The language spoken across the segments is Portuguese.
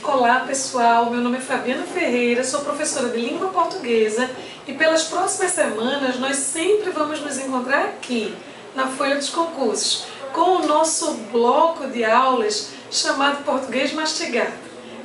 Olá pessoal, meu nome é Fabiana Ferreira, sou professora de língua portuguesa e pelas próximas semanas nós sempre vamos nos encontrar aqui na Folha dos Concursos com o nosso bloco de aulas chamado Português Mastigado.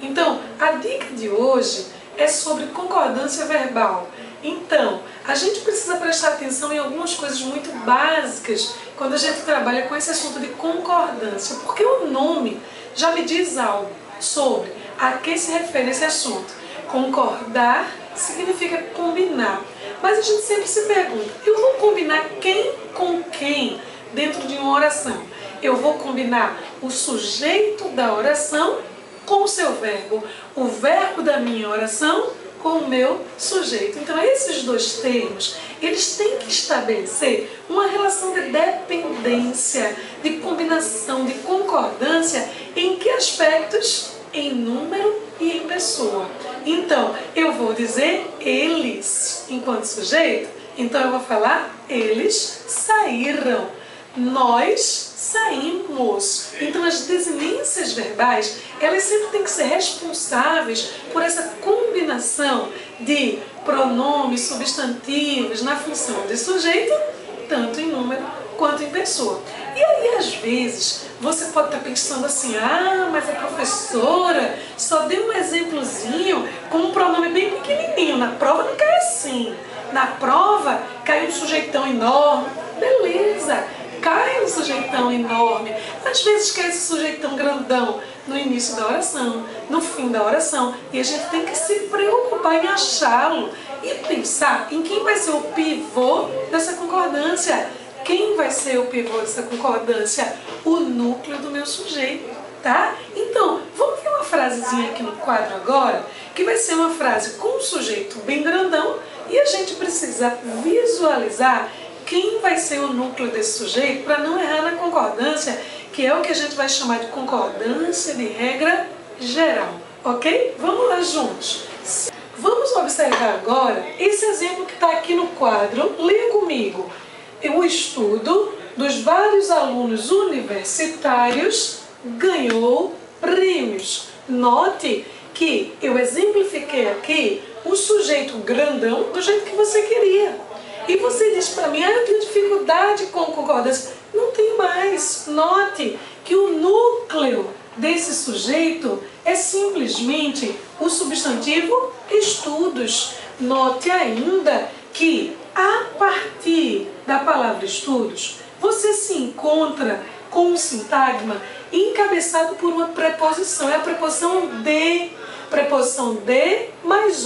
Então, a dica de hoje é sobre concordância verbal. Então, a gente precisa prestar atenção em algumas coisas muito básicas quando a gente trabalha com esse assunto de concordância, porque o nome já me diz algo sobre a que se refere esse assunto. Concordar significa combinar, mas a gente sempre se pergunta, eu vou combinar quem com quem dentro de uma oração? Eu vou combinar o sujeito da oração com o seu verbo, o verbo da minha oração com o meu sujeito. Então esses dois termos, eles têm que estabelecer uma relação de dependência, de combinação, de concordância. Em que aspectos? Em número e em pessoa. Então, eu vou dizer eles enquanto sujeito, então eu vou falar eles saíram, nós saímos. Então as desinências verbais, elas sempre têm que ser responsáveis por essa combinação de pronomes substantivos na função de sujeito, tanto em número quanto em pessoa. E aí, às vezes, você pode estar pensando assim, mas a professora só deu um exemplozinho com um pronome bem pequenininho. Na prova não cai assim. Na prova cai um sujeitão enorme. Beleza, cai um sujeitão enorme. Às vezes cai esse sujeitão grandão no início da oração, no fim da oração. E a gente tem que se preocupar em achá-lo e pensar em quem vai ser o pivô dessa concordância. Quem vai ser o pivô dessa concordância? O núcleo do meu sujeito, tá? Então, vamos ver uma frasezinha aqui no quadro agora, que vai ser uma frase com um sujeito bem grandão e a gente precisa visualizar quem vai ser o núcleo desse sujeito para não errar na concordância, que é o que a gente vai chamar de concordância de regra geral, ok? Vamos lá juntos. Vamos observar agora esse exemplo que está aqui no quadro. Leia comigo. O estudo dos vários alunos universitários ganhou prêmios. Note que eu exemplifiquei aqui o sujeito grandão do jeito que você queria. E você diz para mim, eu tenho dificuldade com concordância. Não tem mais. Note que o núcleo desse sujeito é simplesmente o substantivo estudos. Note ainda que a partir da palavra estudos, você se encontra com um sintagma encabeçado por uma preposição. É a preposição de. Preposição de mais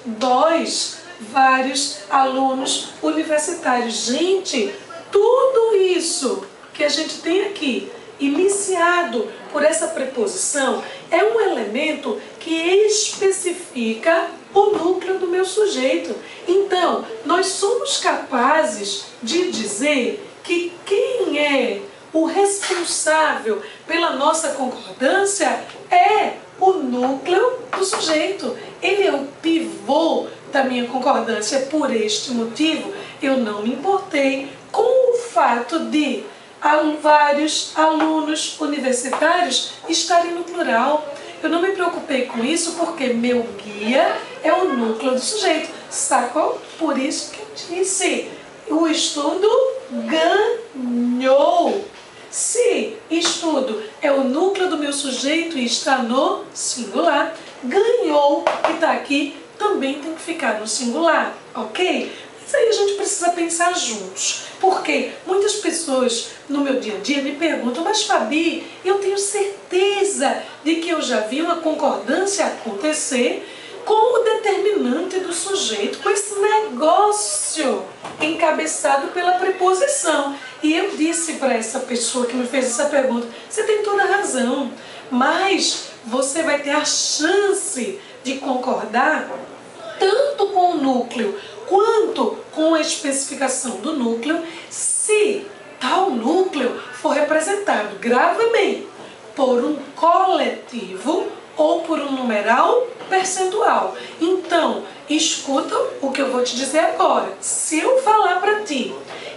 dois, vários alunos universitários. Gente, tudo isso que a gente tem aqui, iniciado por essa preposição, é um elemento que especifica o núcleo do meu sujeito. Então, nós somos capazes de dizer que quem é o responsável pela nossa concordância é o núcleo do sujeito. Ele é o pivô da minha concordância. Por este motivo, eu não me importei com o fato de vários alunos universitários estarem no plural. Eu não me preocupei com isso porque meu guia é o núcleo do sujeito. Sacou? Por isso que eu disse, o estudo ganhou. Se estudo é o núcleo do meu sujeito e está no singular, ganhou, que está aqui, também tem que ficar no singular, ok? Mas aí a gente precisa pensar juntos, porque muitas pessoas no meu dia a dia me perguntam, mas Fabi, eu tenho certeza de que eu já vi uma concordância acontecer com o determinante do sujeito, com esse negócio encabeçado pela preposição. E eu disse para essa pessoa que me fez essa pergunta, você tem toda a razão, mas você vai ter a chance de concordar tanto com o núcleo quanto com a especificação do núcleo, se tal núcleo for representado, grava bem, por um coletivo ou por um numeral percentual. Então, escuta o que eu vou te dizer agora. Se eu falar para ti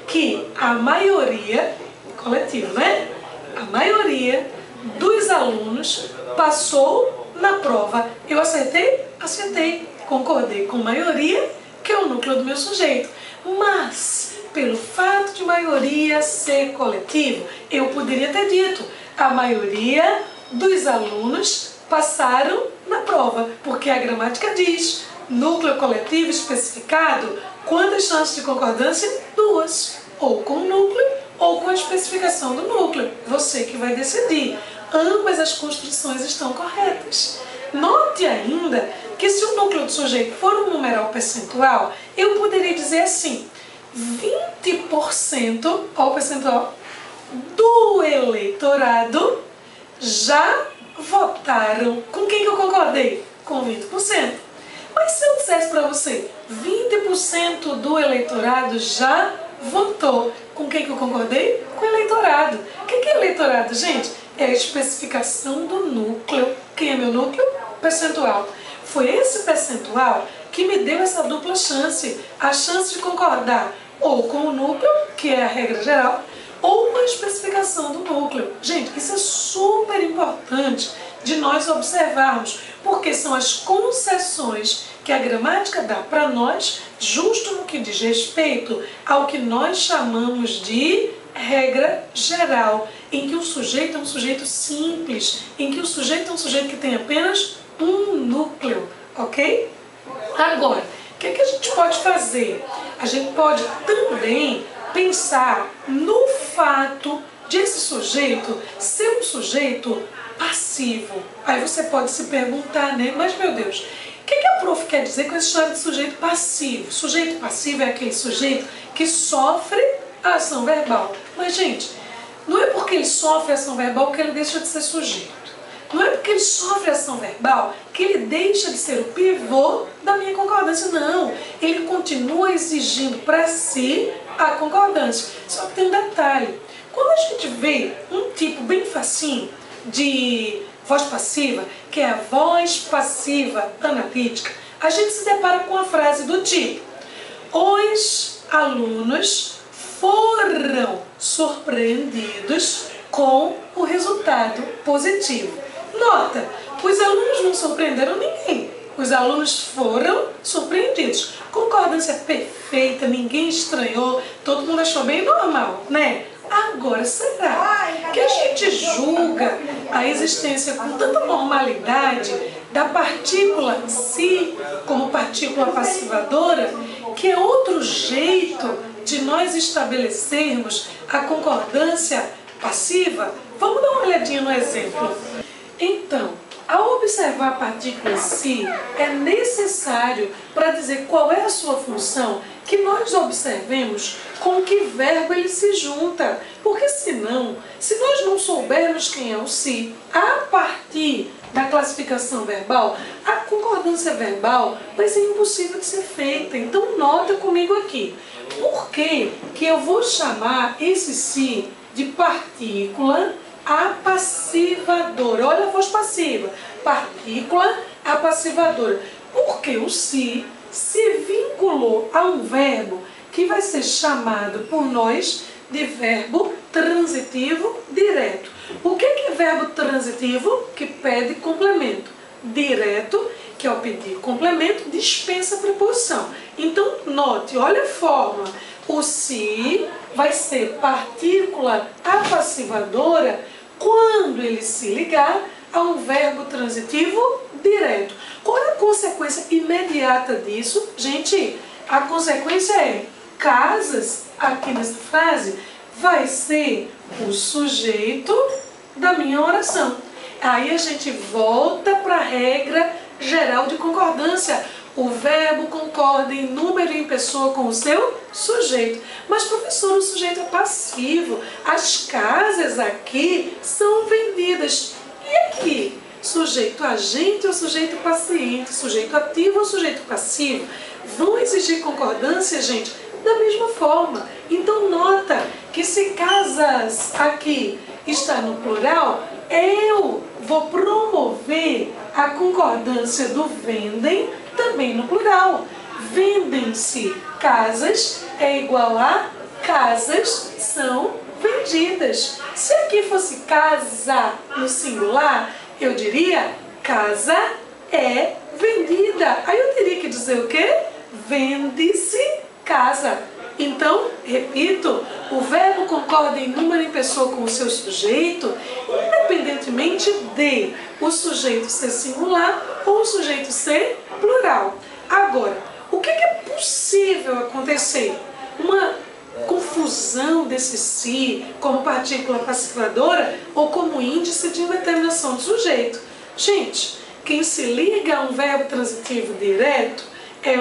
que a maioria, coletivo, né? A maioria dos alunos passou Na prova, eu acertei? Acertei. Concordei com maioria, que é o núcleo do meu sujeito. Mas, pelo fato de maioria ser coletivo, eu poderia ter dito: a maioria dos alunos passaram na prova, porque a gramática diz: núcleo coletivo especificado, quantas chances de concordância? 2. Ou com o núcleo, ou com a especificação do núcleo. Você que vai decidir. Ambas as construções estão corretas. Note ainda que se o núcleo do sujeito for um numeral percentual, eu poderia dizer assim: 20%, ó, o percentual, do eleitorado já votaram. Com quem que eu concordei? Com 20%. Mas se eu dissesse para você, 20% do eleitorado já votou, com quem que eu concordei? Com o eleitorado. O que é eleitorado, gente? É a especificação do núcleo. Quem é meu núcleo? Percentual. Foi esse percentual que me deu essa dupla chance. A chance de concordar ou com o núcleo, que é a regra geral, ou com a especificação do núcleo. Gente, isso é super importante de nós observarmos, porque são as concessões que a gramática dá para nós, justo no que diz respeito ao que nós chamamos de regra geral, em que o sujeito é um sujeito simples, em que o sujeito é um sujeito que tem apenas um núcleo, ok? Agora, o que a gente pode fazer? A gente pode também pensar no fato de esse sujeito ser um sujeito passivo. Aí você pode se perguntar, né? Mas, meu Deus, o que a prof quer dizer com essa história de sujeito passivo? Sujeito passivo é aquele sujeito que sofre a ação verbal. Mas, gente, não é porque ele sofre a ação verbal que ele deixa de ser sujeito. Não é porque ele sofre a ação verbal que ele deixa de ser o pivô da minha concordância, não. Ele continua exigindo para si a concordância. Só que tem um detalhe. Quando a gente vê um tipo bem facinho de voz passiva, que é a voz passiva analítica, a gente se depara com a frase do tipo: os alunos foram surpreendidos com o resultado positivo. Nota, os alunos não surpreenderam ninguém. Os alunos foram surpreendidos. Concordância perfeita, ninguém estranhou, todo mundo achou bem normal, né? Agora, será que a gente julga a existência com tanta normalidade da partícula si como partícula passivadora, que é outro jeito de nós estabelecermos a concordância passiva? Vamos dar uma olhadinha no exemplo. Então, ao observar a partícula si, é necessário, para dizer qual é a sua função, que nós observemos com que verbo ele se junta. Porque senão, se nós não soubermos quem é o si, a partir da classificação verbal, a concordância verbal vai ser impossível de ser feita. Então, nota comigo aqui. Por que eu vou chamar esse si de partícula apassivadora? Olha a voz passiva. Partícula apassivadora. Porque o si se vinculou a um verbo que vai ser chamado por nós de verbo transitivo direto. O que é verbo transitivo? Que pede complemento. Direto, que ao pedir complemento, dispensa a preposição. Então, note, olha a forma. O si vai ser partícula apassivadora quando ele se ligar a um verbo transitivo direto. Qual é a consequência imediata disso? Gente, a consequência é: casas, aqui nessa frase, vai ser o sujeito da minha oração. Aí a gente volta para a regra geral de concordância. O verbo concorda em número e em pessoa com o seu sujeito. Mas, professor, o sujeito é passivo. As casas aqui são vendidas. E aqui? Sujeito agente ou sujeito paciente? Sujeito ativo ou sujeito passivo? Vão exigir concordância, gente, da mesma forma. Então, nota que se casas aqui está no plural, eu vou promover a concordância do vendem também no plural. Vendem-se casas é igual a casas são vendidas. Se aqui fosse casa no singular, eu diria casa é vendida. Aí eu teria que dizer o quê? Vende-se casa. Então, repito, o verbo concorda em número e em pessoa com o seu sujeito, independentemente de o sujeito ser singular ou o sujeito ser plural. Agora, o que é possível acontecer? Uma confusão desse si como partícula passificadora ou como índice de indeterminação do sujeito. Gente, quem se liga a um verbo transitivo direto é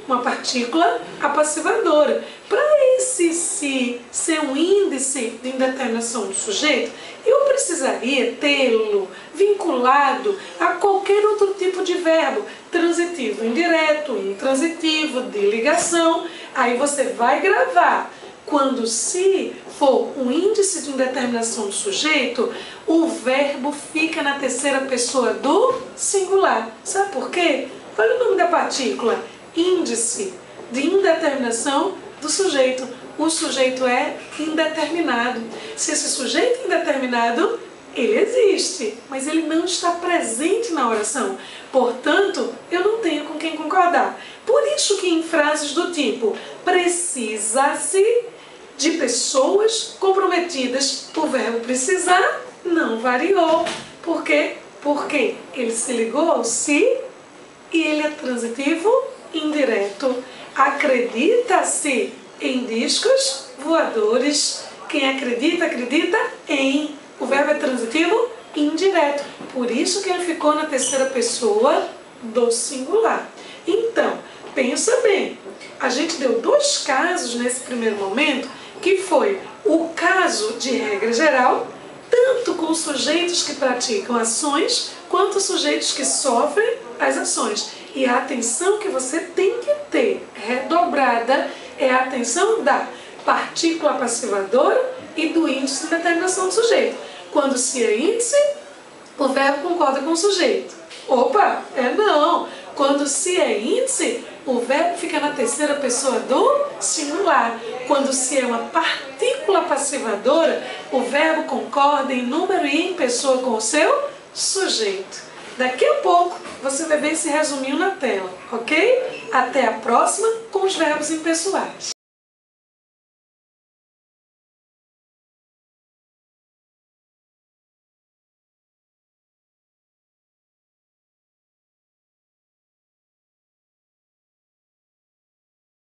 uma partícula apassivadora. Para esse si ser um índice de indeterminação do sujeito, eu precisaria tê-lo vinculado a qualquer outro tipo de verbo, transitivo indireto, intransitivo, de ligação. Aí você vai gravar. Quando se for um índice de indeterminação do sujeito, o verbo fica na terceira pessoa do singular. Sabe por quê? Olha o nome da partícula. Índice de indeterminação do sujeito. O sujeito é indeterminado. Se esse sujeito é indeterminado, ele existe, mas ele não está presente na oração. Portanto, eu não tenho com quem concordar. Por isso que em frases do tipo precisa-se de pessoas comprometidas, o verbo precisar não variou. Por quê? Porque ele se ligou ao si e ele é transitivo indireto. Acredita-se em discos voadores. Quem acredita, acredita em. O verbo é transitivo indireto. Por isso que ele ficou na terceira pessoa do singular. Então, pensa bem. A gente deu dois casos nesse primeiro momento, que foi o caso de regra geral, tanto com sujeitos que praticam ações, quanto sujeitos que sofrem as ações. E a atenção que você tem que ter redobrada é a atenção da partícula passivadora e do índice de determinação do sujeito. Quando se é índice, o verbo concorda com o sujeito. Opa, não. Quando se é índice, o verbo fica na terceira pessoa do singular. Quando se é uma partícula passivadora, o verbo concorda em número e em pessoa com o seu sujeito. Daqui a pouco você vai ver esse resuminho na tela, ok? Até a próxima com os verbos impessoais.